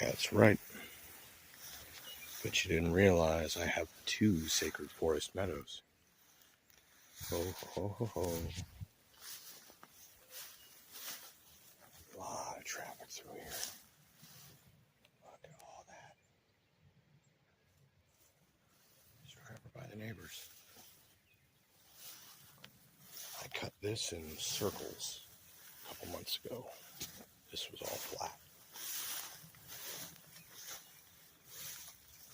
That's right. But you didn't realize I have 2 sacred forest meadows. Ho, ho, ho, ho. A lot of traffic through here. Look at all that. Just right by the neighbors. I cut this in circles a couple months ago. This was all flat.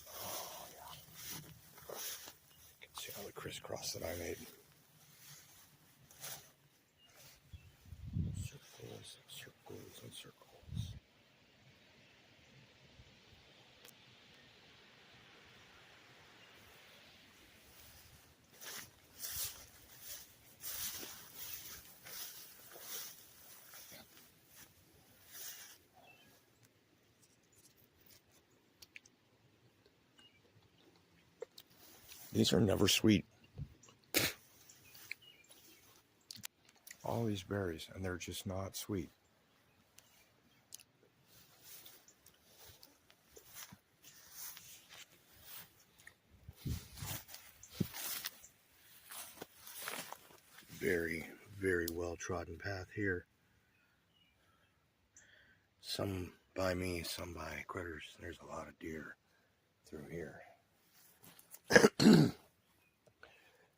Oh, yeah. You can see all the crisscross that I made. Circles and circles and circles. These are never sweet. All these berries, and they're just not sweet. Very, very well trodden path here. Some by me, some by critters. There's a lot of deer through here.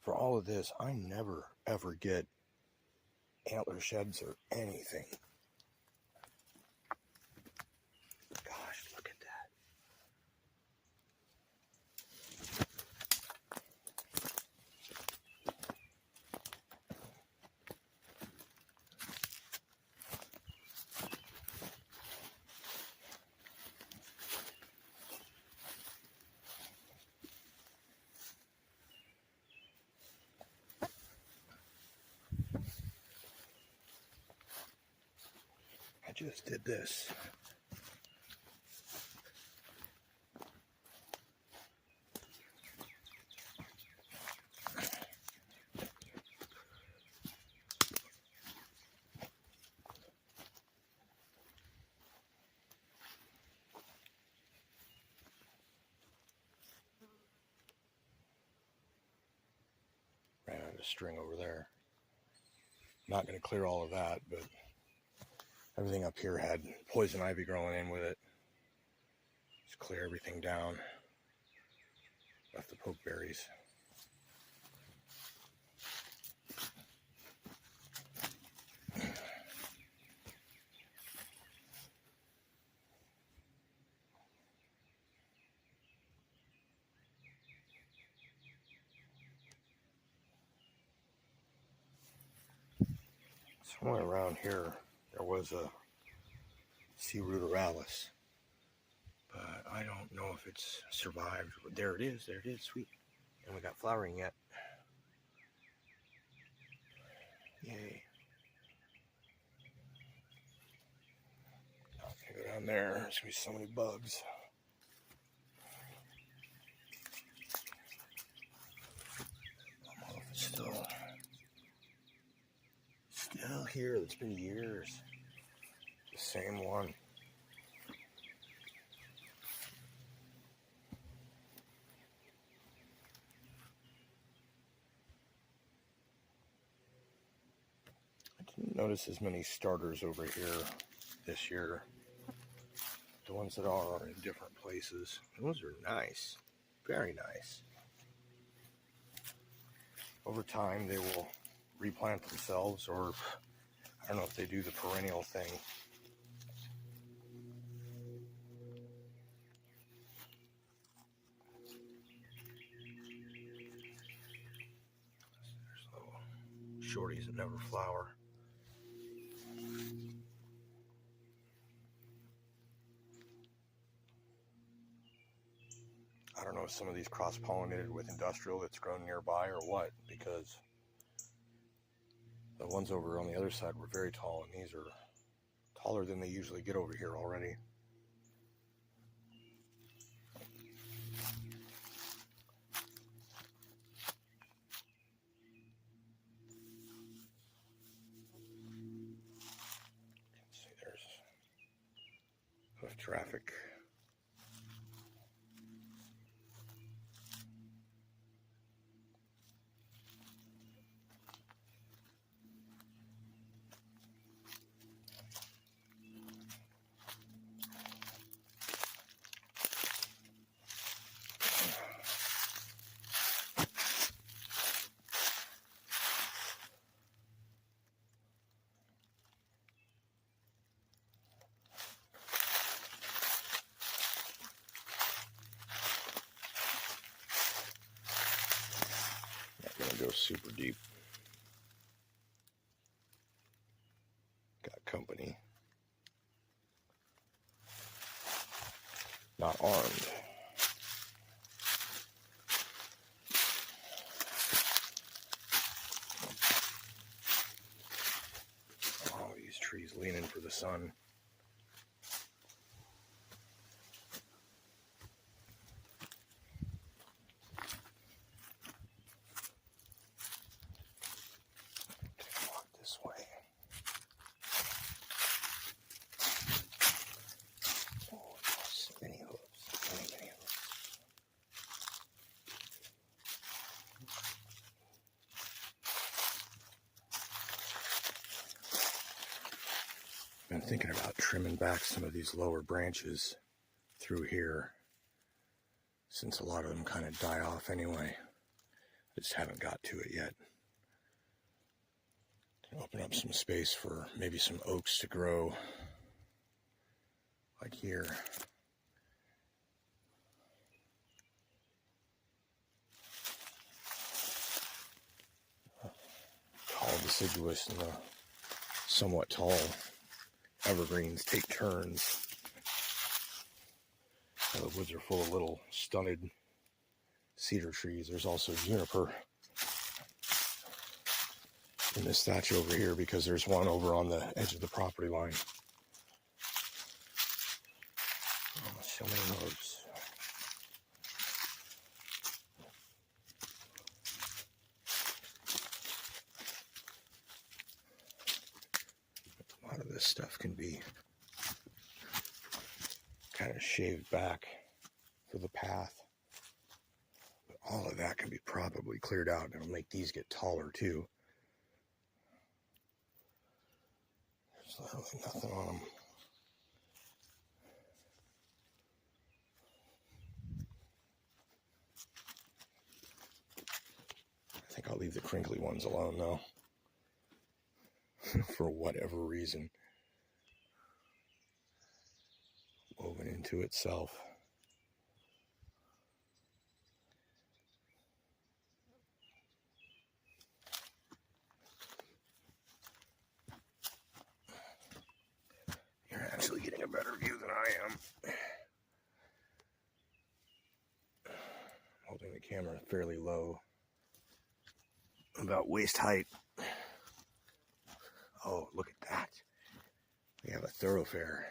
For all of this, I never ever get antler sheds or anything. Gosh, look at that. I just did this. Ran out of string over there. Not going to clear all of that, but everything up here had poison ivy growing in with it. Just clear everything down. Left the pokeberries. Somewhere around here, there was a sea ruderalis, but I don't know if it's survived. There it is, sweet. And we got flowering yet. Yay. I'm gonna go down there, there's gonna be so many bugs. I don't know if it's still here. It's been years. The same one. I didn't notice as many starters over here this year. The ones that are in different places. Those are nice. Very nice. Over time, they will replant themselves, or I don't know if they do the perennial thing. There's little shorties that never flower. I don't know if some of these cross-pollinated with industrial that's grown nearby or what, because the ones over on the other side were very tall, and these are taller than they usually get over here already. See, there's hoofed traffic. Not gonna go super deep. Got company. Not armed. Oh, these trees leaning for the sun. Walk this way. Oh, so many hooves. Many hooves. Been thinking about trimming back some of these lower branches through here, since a lot of them kind of die off anyway. I just haven't got to it yet. Open up some space for maybe some oaks to grow, like here. Tall deciduous and the somewhat tall evergreens take turns. The woods are full of little stunted cedar trees. There's also juniper in this thatch over here because there's one over on the edge of the property line. Oh, so many herbs. A lot of this stuff can be kind of shaved back for the path. But all of that can be probably cleared out, and it'll make these get taller too. There's literally nothing on them. I think I'll leave the crinkly ones alone though. For whatever reason. Woven into itself. You're actually getting a better view than I am. Holding the camera fairly low. About waist height. Oh, look at that. We have a thoroughfare.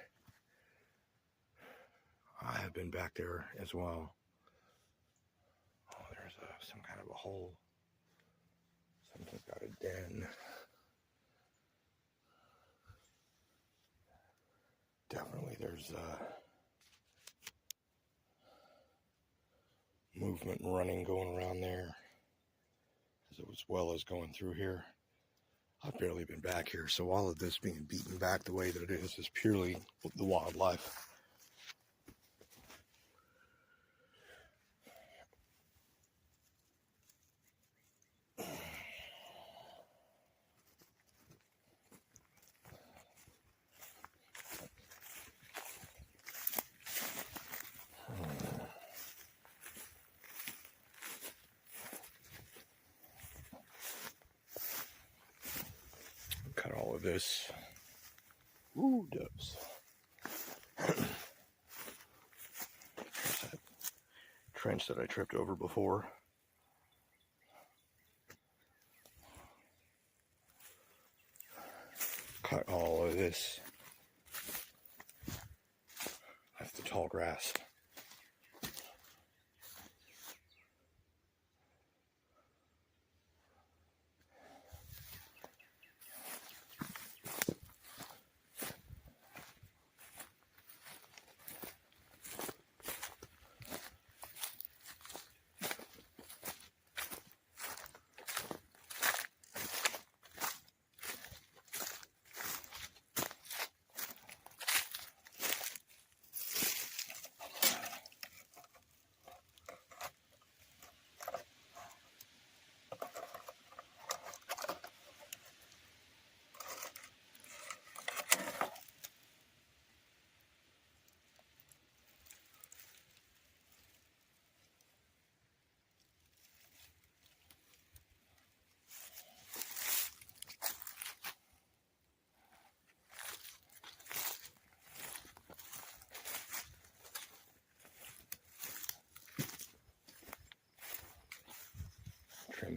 I have been back there as well. Oh, there's some kind of a hole. Something's got a den. Definitely there's movement and running going around there, as well as going through here. I've barely been back here, so all of this being beaten back the way that it is purely the wildlife. Cut all of this. Ooh, doves. Trench that I tripped over before. Cut all of this. That's the tall grass.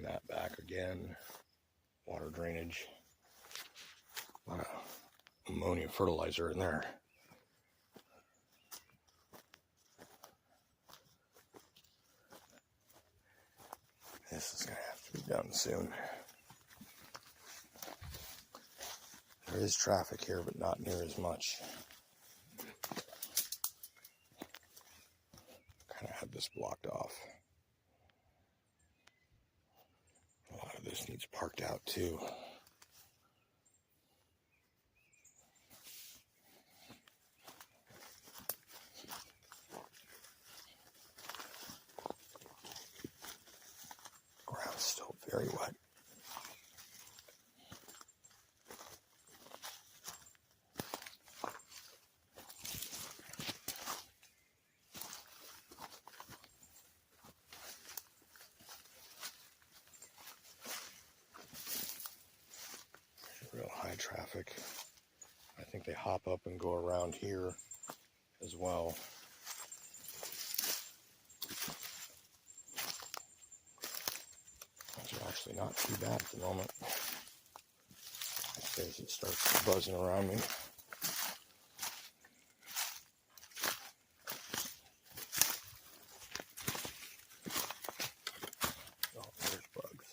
that back again. Water drainage. A lot of ammonium fertilizer in there. This is going to have to be done soon. There is traffic here, but not near as much. Kind of had this blocked off. A lot of this needs parked out too. Ground's still very wet. Real high traffic. I think they hop up and go around here as well. Those are actually not too bad at the moment. As it starts buzzing around me. Oh, there's bugs.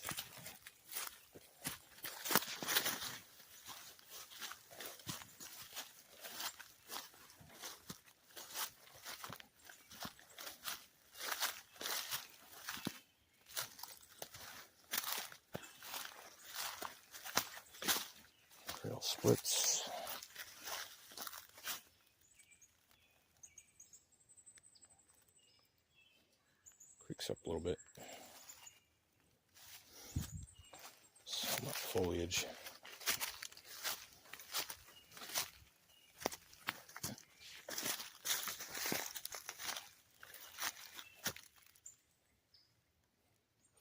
Trail splits. Creaks up a little bit. So much foliage.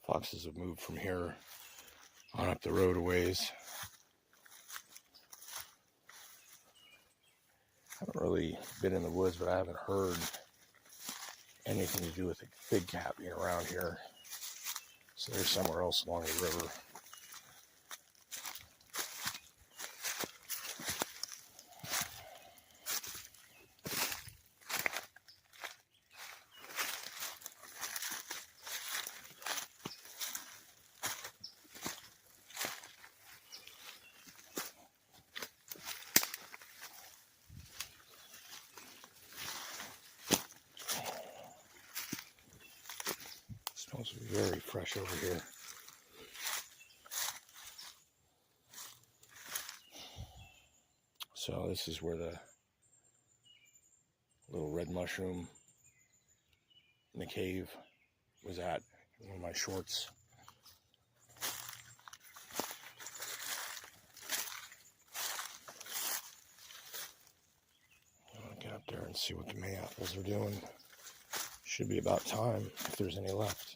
Foxes have moved from here on up the road a ways. I haven't really been in the woods, but I haven't heard anything to do with a big cat being around here. So they're somewhere else along the river. Smells very fresh over here. So this is where the little red mushroom in the cave was at in one of my shorts. I'm gonna get up there and see what the mayaples are doing. Should be about time if there's any left.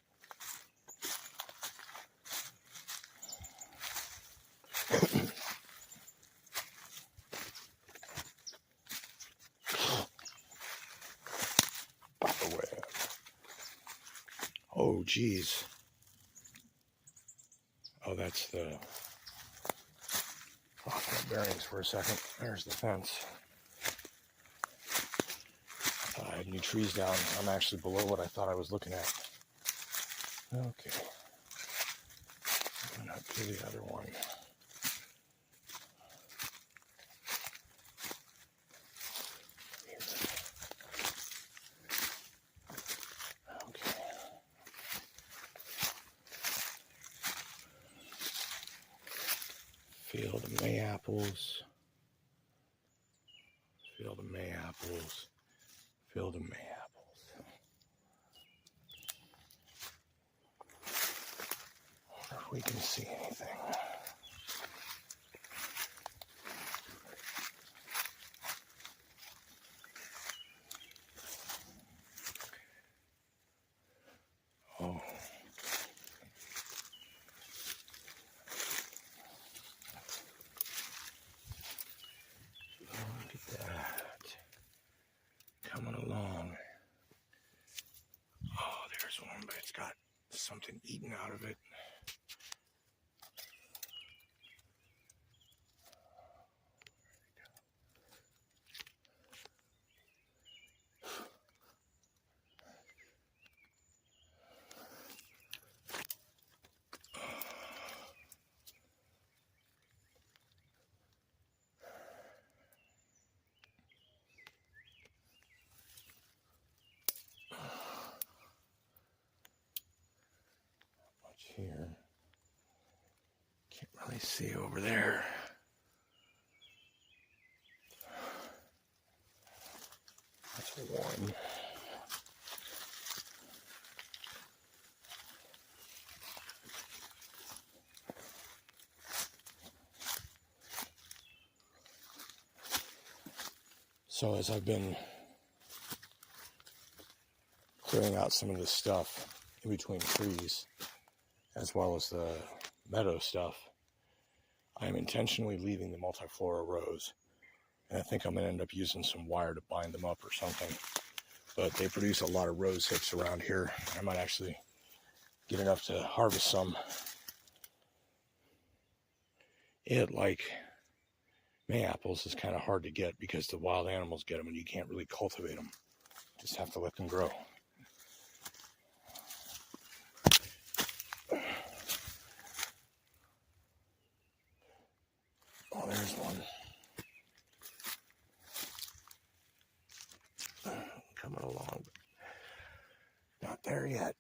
Oh, geez. Oh, that's the... off my bearings for a second. There's the fence. I thought I had new trees down. I'm actually below what I thought I was looking at. Okay. Going up to the other one. Field of mayaples, field of mayaples, field of mayaples. I wonder if we can see anything. Oh. Along. Oh, there's one, but it's got something eaten out of it. I see over there. That's one. So as I've been clearing out some of this stuff in between trees, as well as the meadow stuff, I am intentionally leaving the multiflora rows. And I think I'm going to end up using some wire to bind them up or something. But they produce a lot of rose hips around here. I might actually get enough to harvest some. Like May-apples is kind of hard to get because the wild animals get them and you can't really cultivate them. Just have to let them grow. Oh, there's one. Coming along, but not there yet.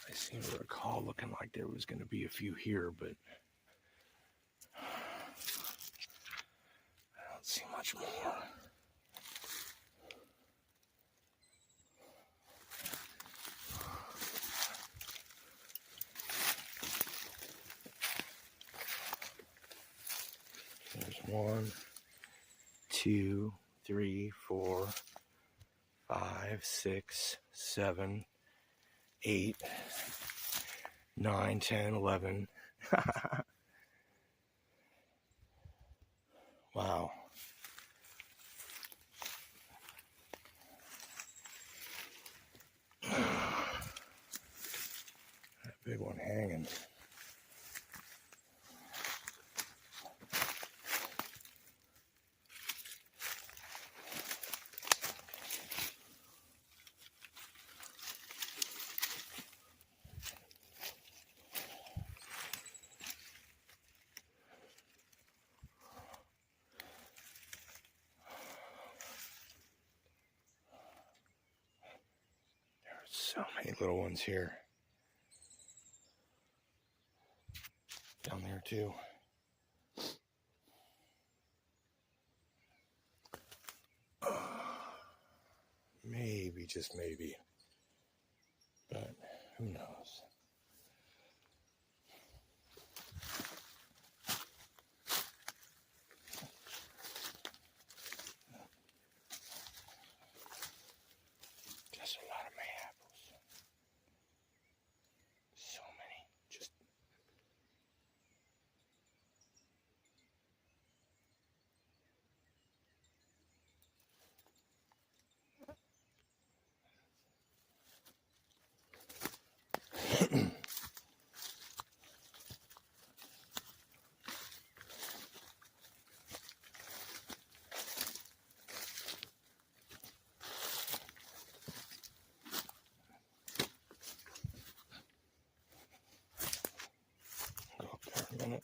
I seem to recall looking like there was going to be a few here, but I don't see much more. There's 1, 2, 3, 4, 5, 6, 7, 8, 9, 10, 11. Wow. That big one hanging. So many little ones here. Down there too. Maybe, just maybe. But who knows? Just a lot of May-apples. So many. Just go up there a minute.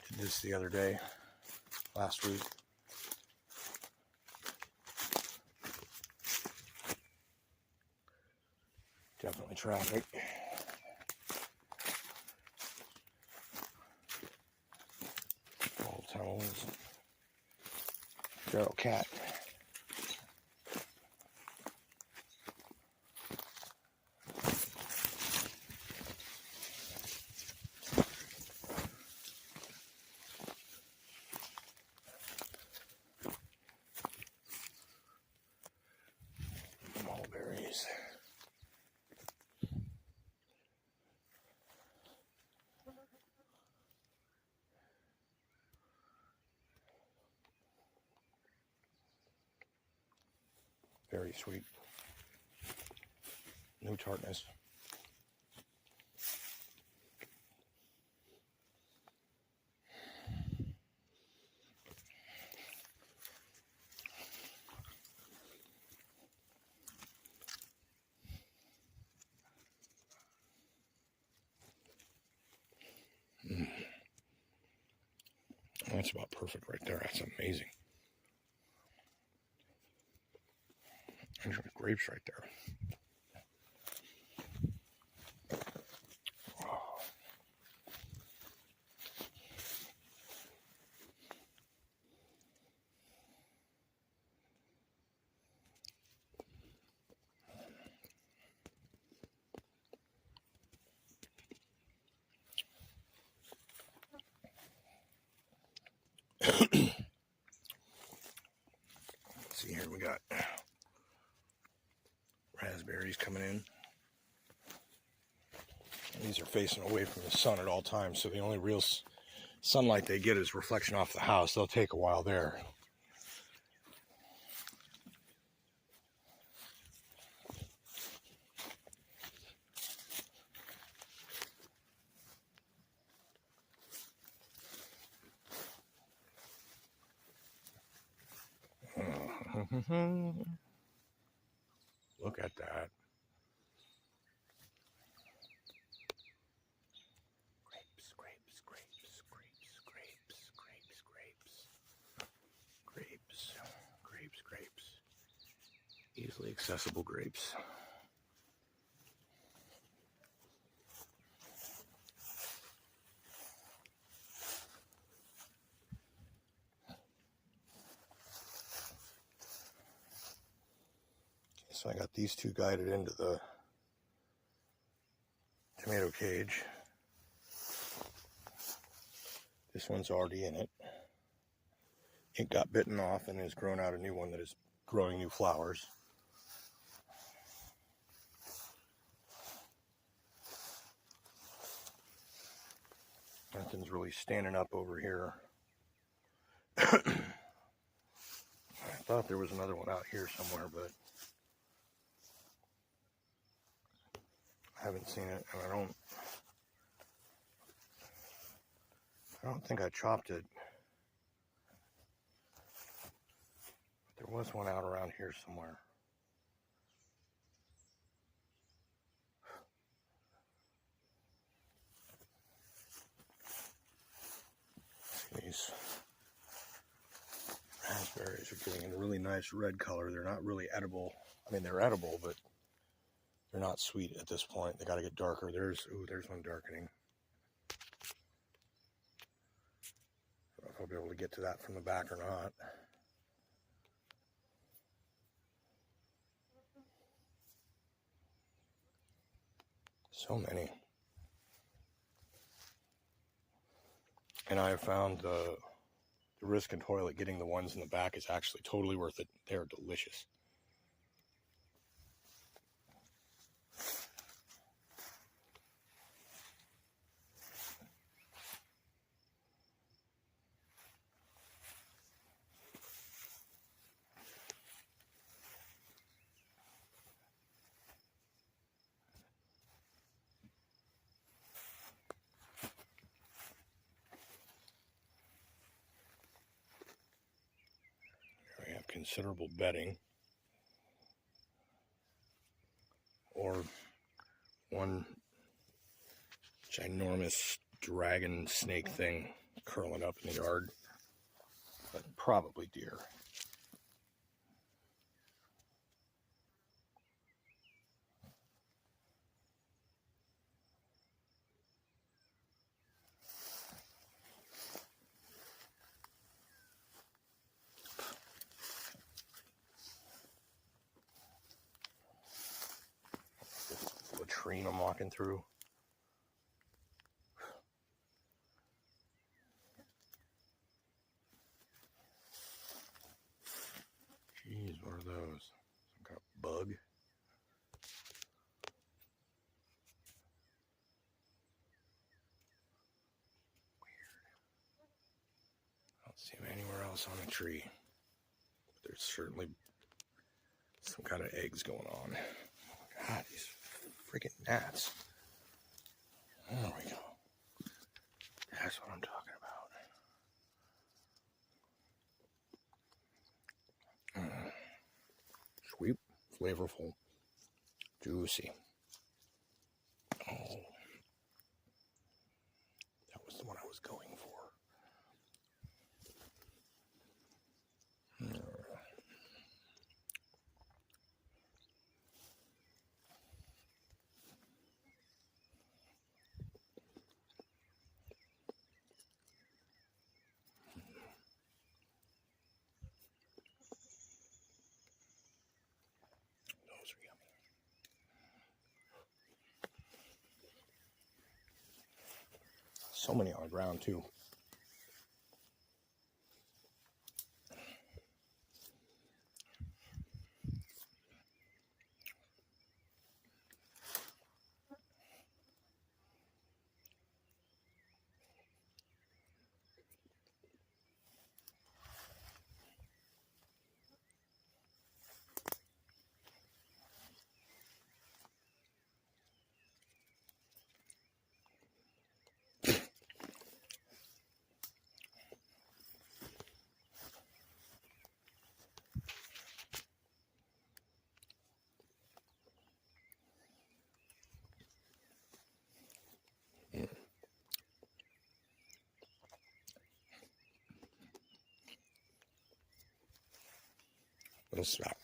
Did this the other day, last week. Definitely traffic. Old tunnels. Feral cat. Mulberries. Very sweet. No tartness. That's about perfect right there. That's amazing. There's grapes right there. See here, we got raspberries coming in. These are facing away from the sun at all times, so the only real sunlight they get is reflection off the house. They'll take a while there. Look at that. Grapes, grapes, grapes, grapes, grapes, grapes, grapes, grapes, grapes, grapes. Easily accessible grapes. So I got these two guided into the tomato cage. This one's already in it. It got bitten off and has grown out a new one that is growing new flowers. Nothing's really standing up over here. I thought there was another one out here somewhere, but I haven't seen it, and I don't think I chopped it. But there was one out around here somewhere. These raspberries are getting a really nice red color. They're not really edible. I mean, they're edible, but they're not sweet at this point. They got to get darker. There's one darkening. I don't know if I'll be able to get to that from the back or not. So many. And I have found the risk and toilet getting the ones in the back is actually totally worth it. They're delicious. Considerable bedding, or one ginormous dragon snake thing curling up in the yard, but probably deer. Latrine I'm walking through. Jeez, what are those? Some kind of bug? Weird. I don't see them anywhere else on the tree. But there's certainly some kind of eggs going on. God, these freaking gnats. There we go. That's what I'm talking about. Sweet, flavorful, juicy. Oh, that was the one I was going for. So many on the ground too.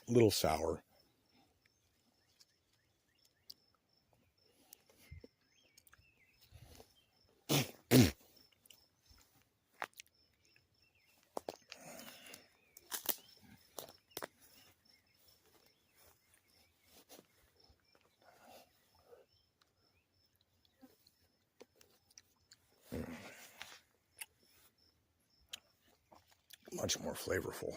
Little sour. Much more flavorful.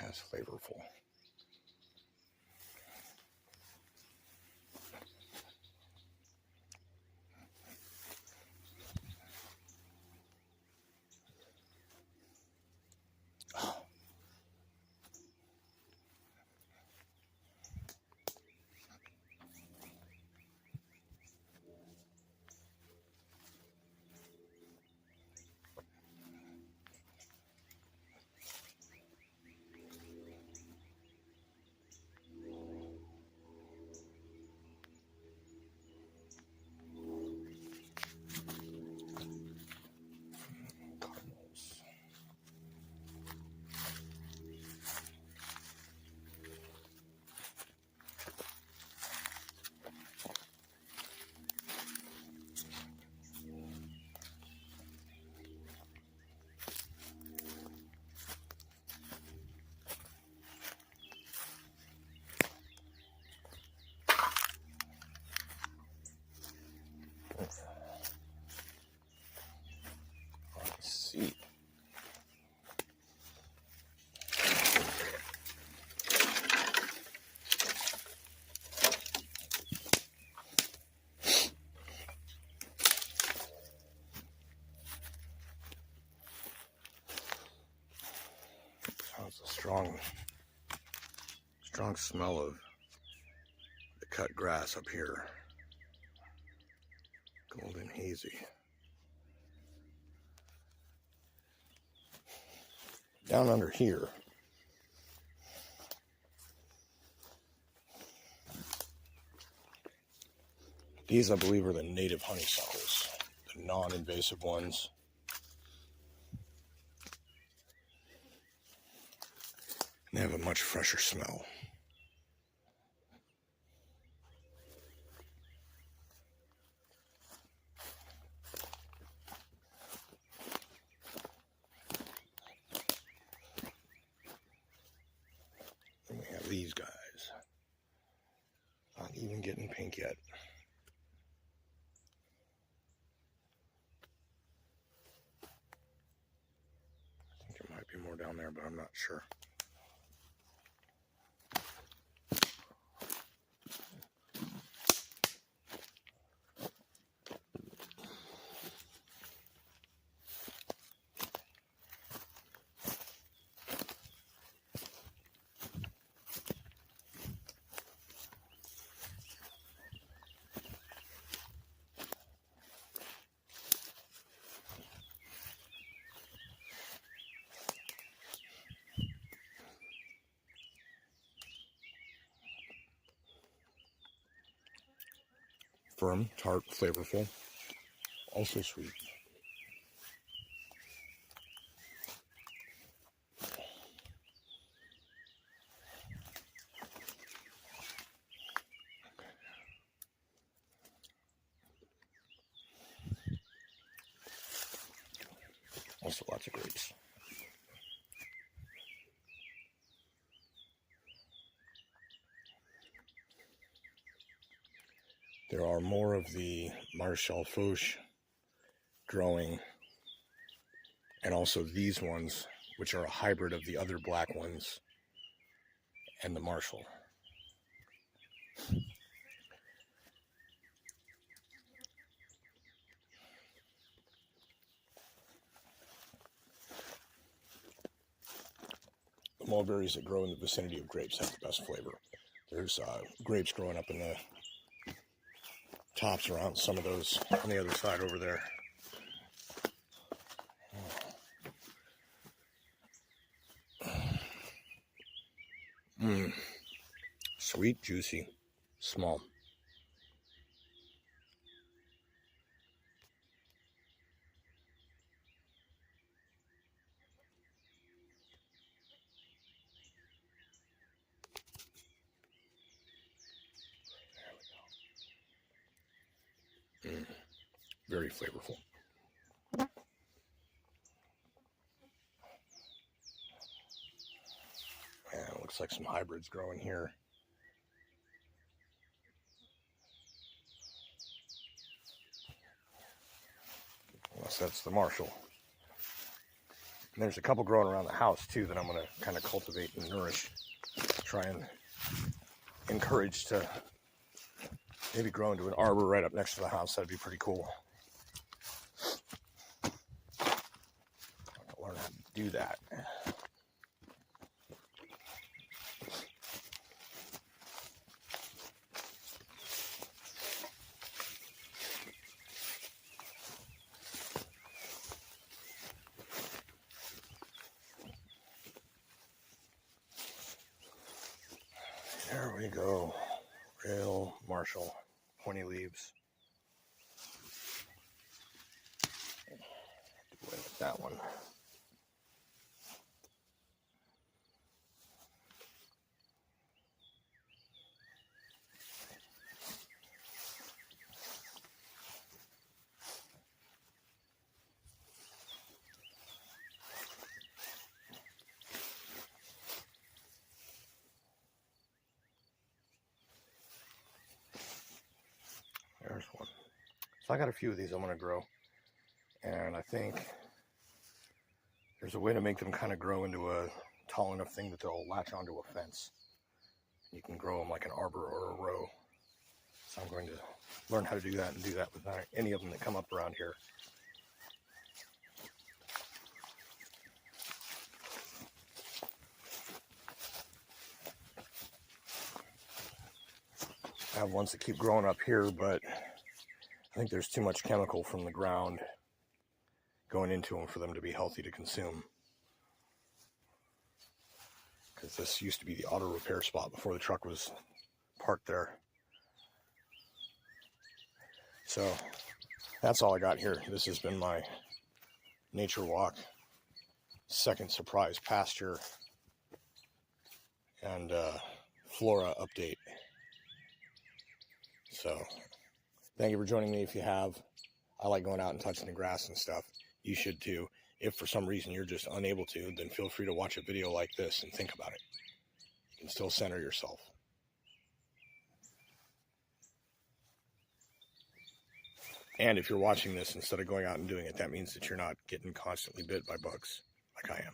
That's flavorful. See. It's a strong smell of the cut grass up here. Golden hazy. Down under here, these I believe are the native honeysuckles, the non-invasive ones. They have a much fresher smell. And we have these guys. Not even getting pink yet. I think there might be more down there, but I'm not sure. Firm, tart, flavorful, also sweet. Also lots of grapes. There are more of the Marshall Foch growing, and also these ones, which are a hybrid of the other black ones and the Marshall. The mulberries that grow in the vicinity of grapes have the best flavor. There's grapes growing up in the tops around some of those on the other side over there. Sweet, juicy, small. Very flavorful. And it looks like some hybrids growing here. Unless that's the Marshall. And there's a couple growing around the house too that I'm going to kind of cultivate and nourish. Try and encourage to maybe grow into an arbor right up next to the house. That'd be pretty cool. I'm going to learn how to do that. There we go. Real Marshall, pointy leaves. Do away with that one. There's one. So I got a few of these I'm going to grow, and I think there's a way to make them kind of grow into a tall enough thing that they'll latch onto a fence. You can grow them like an arbor or a row. So I'm going to learn how to do that and do that with any of them that come up around here. I have ones that keep growing up here, but I think there's too much chemical from the ground going into them for them to be healthy to consume. Because this used to be the auto repair spot before the truck was parked there. So that's all I got here. This has been my nature walk, second surprise pasture, and flora update. So thank you for joining me. If you have, I like going out and touching the grass and stuff. You should too. If for some reason you're just unable to, then feel free to watch a video like this and think about it. You can still center yourself. And if you're watching this instead of going out and doing it, that means that you're not getting constantly bit by bugs like I am.